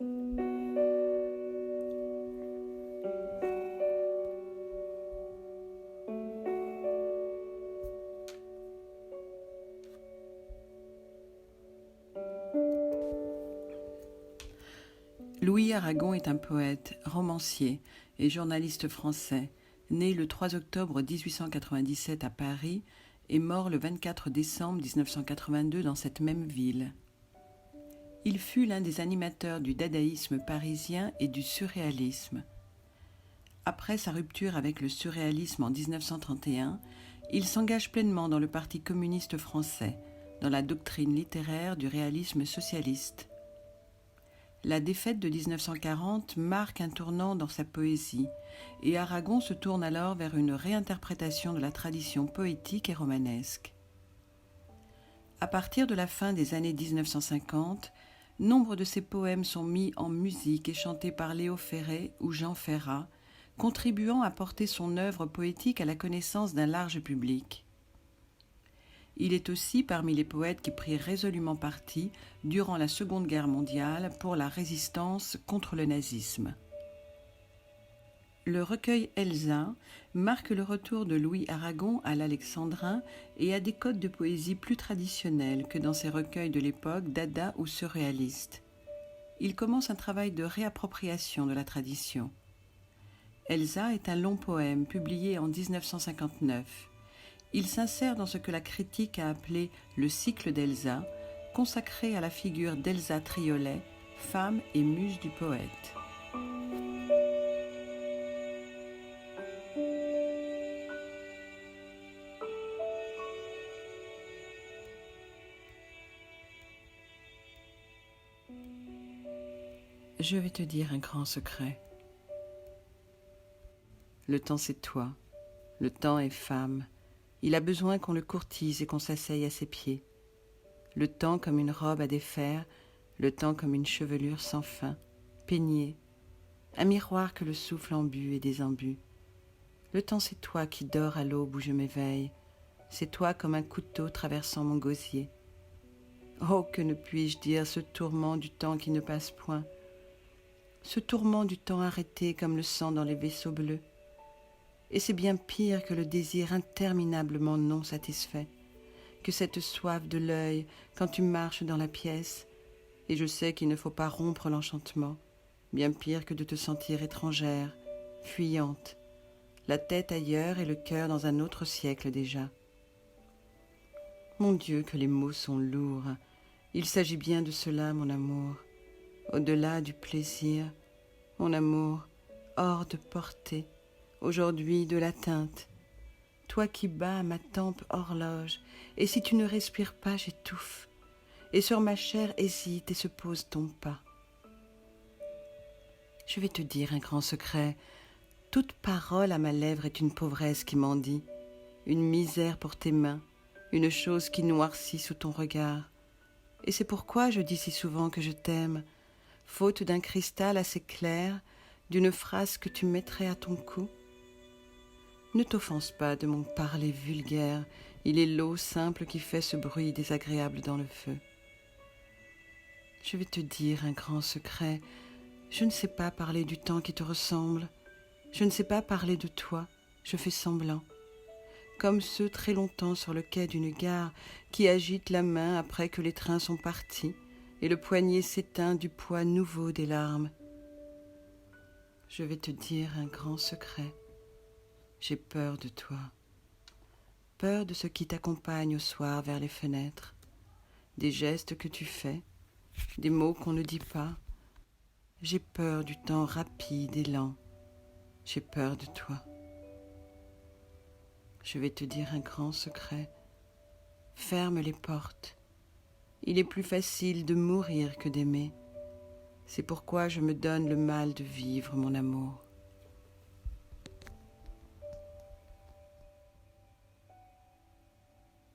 Louis Aragon est un poète, romancier et journaliste français, né le 3 octobre 1897 à Paris et mort le 24 décembre 1982 dans cette même ville. Il fut l'un des animateurs du dadaïsme parisien et du surréalisme. Après sa rupture avec le surréalisme en 1931, il s'engage pleinement dans le Parti communiste français, dans la doctrine littéraire du réalisme socialiste. La défaite de 1940 marque un tournant dans sa poésie, et Aragon se tourne alors vers une réinterprétation de la tradition poétique et romanesque. À partir de la fin des années 1950, nombre de ses poèmes sont mis en musique et chantés par Léo Ferré ou Jean Ferrat, contribuant à porter son œuvre poétique à la connaissance d'un large public. Il est aussi parmi les poètes qui prirent résolument parti durant la Seconde Guerre mondiale pour la résistance contre le nazisme. Le recueil Elsa marque le retour de Louis Aragon à l'alexandrin et à des codes de poésie plus traditionnels que dans ses recueils de l'époque dada ou surréaliste. Il commence un travail de réappropriation de la tradition. Elsa est un long poème publié en 1959. Il s'insère dans ce que la critique a appelé le cycle d'Elsa, consacré à la figure d'Elsa Triolet, femme et muse du poète. Je vais te dire un grand secret. Le temps, c'est toi. Le temps est femme. Il a besoin qu'on le courtise et qu'on s'asseye à ses pieds. Le temps comme une robe à défaire, le temps comme une chevelure sans fin, peignée, un miroir que le souffle embue et désembue. Le temps, c'est toi qui dors à l'aube où je m'éveille. C'est toi comme un couteau traversant mon gosier. Oh, que ne puis-je dire ce tourment du temps qui ne passe point, ce tourment du temps arrêté comme le sang dans les vaisseaux bleus. Et c'est bien pire que le désir interminablement non satisfait, que cette soif de l'œil quand tu marches dans la pièce, et je sais qu'il ne faut pas rompre l'enchantement, bien pire que de te sentir étrangère, fuyante, la tête ailleurs et le cœur dans un autre siècle déjà. Mon Dieu, que les mots sont lourds, il s'agit bien de cela, mon amour, au-delà du plaisir, mon amour, hors de portée, aujourd'hui de l'atteinte, toi qui bats à ma tempe horloge, et si tu ne respires pas, j'étouffe, et sur ma chair hésite et se pose ton pas. Je vais te dire un grand secret, toute parole à ma lèvre est une pauvresse qui mendie, une misère pour tes mains, une chose qui noircit sous ton regard. Et c'est pourquoi je dis si souvent que je t'aime, faute d'un cristal assez clair, d'une phrase que tu mettrais à ton cou. Ne t'offense pas de mon parler vulgaire, il est l'eau simple qui fait ce bruit désagréable dans le feu. Je vais te dire un grand secret, je ne sais pas parler du temps qui te ressemble, je ne sais pas parler de toi, je fais semblant, comme ceux très longtemps sur le quai d'une gare qui agitent la main après que les trains sont partis et le poignet s'éteint du poids nouveau des larmes. Je vais te dire un grand secret. J'ai peur de toi, peur de ce qui t'accompagne au soir vers les fenêtres, des gestes que tu fais, des mots qu'on ne dit pas. J'ai peur du temps rapide et lent, j'ai peur de toi. Je vais te dire un grand secret, ferme les portes. Il est plus facile de mourir que d'aimer. C'est pourquoi je me donne le mal de vivre, mon amour.